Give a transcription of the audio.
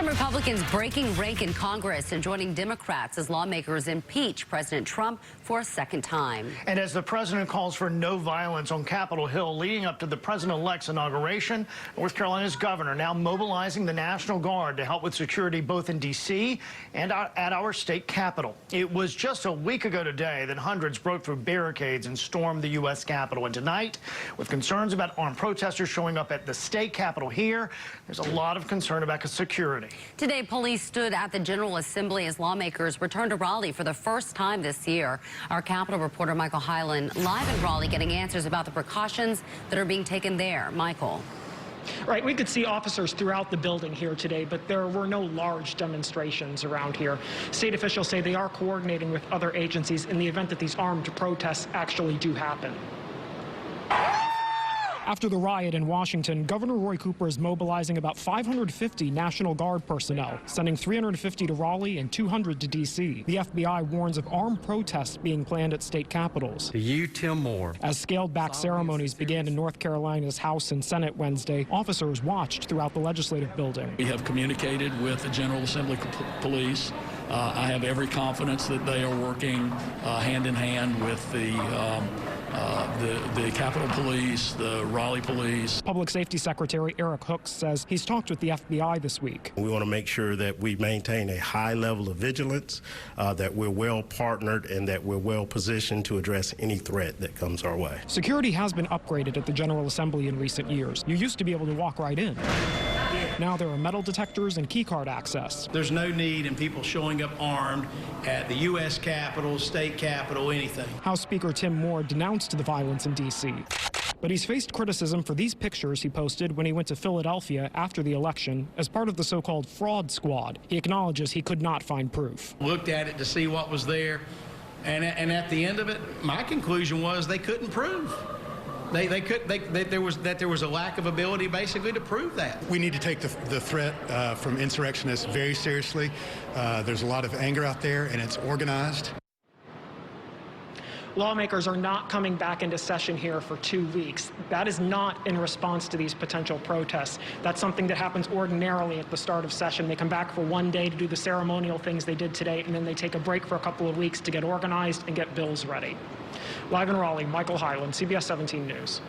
Republicans breaking rank in Congress and joining Democrats as lawmakers impeach President Trump for a second time. And as the president calls for no violence on Capitol Hill leading up to the president-elect's inauguration, North Carolina's governor now mobilizing the National Guard to help with security both in D.C. and at our state capitol. It was just a week ago today that hundreds broke through barricades and stormed the U.S. Capitol. And tonight, with concerns about armed protesters showing up at the state capitol here, there's a lot of concern about security. Today, police stood at the General Assembly as lawmakers returned to Raleigh for the first time this year. Our Capitol reporter Michael Hyland live in Raleigh getting answers about the precautions that are being taken there. Michael. Right, we could see officers throughout the building here today, but there were no large demonstrations around here. State officials say they are coordinating with other agencies in the event that these armed protests actually do happen. After the riot in Washington, Governor Roy Cooper is mobilizing about 550 National Guard personnel, sending 350 to Raleigh and 200 to D.C. The FBI warns of armed protests being planned at state capitals. You, Tim Moore. As scaled-back ceremonies began in North Carolina's House and Senate Wednesday, officers watched throughout the legislative building. We have communicated with the General Assembly Police. I have every confidence that they are working hand in hand with the Capitol Police, the Raleigh Police. Public Safety Secretary Eric Hooks says he's talked with the FBI this week. We want to make sure that we maintain a high level of vigilance, that we're well partnered, and that we're well positioned to address any threat that comes our way. Security has been upgraded at the General Assembly in recent years. You used to be able to walk right in. Now there are metal detectors and keycard access. There's no need in people showing up armed at the U.S. Capitol, state capitol, anything. House Speaker Tim Moore denounced the violence in D.C. But he's faced criticism for these pictures he posted when he went to Philadelphia after the election as part of the so-called fraud squad. He acknowledges he could not find proof. Looked at it to see what was there, and at the end of it, my conclusion was they couldn't prove. There was a lack of ability basically to prove that. We need to take the threat from insurrectionists very seriously. There's a lot of anger out there, and it's organized. Lawmakers are not coming back into session here for 2 weeks. That is not in response to these potential protests. That's something that happens ordinarily at the start of session. They come back for 1 day to do the ceremonial things they did today, and then they take a break for a couple of weeks to get organized and get bills ready. Live in Raleigh, Michael Hyland, CBS 17 News.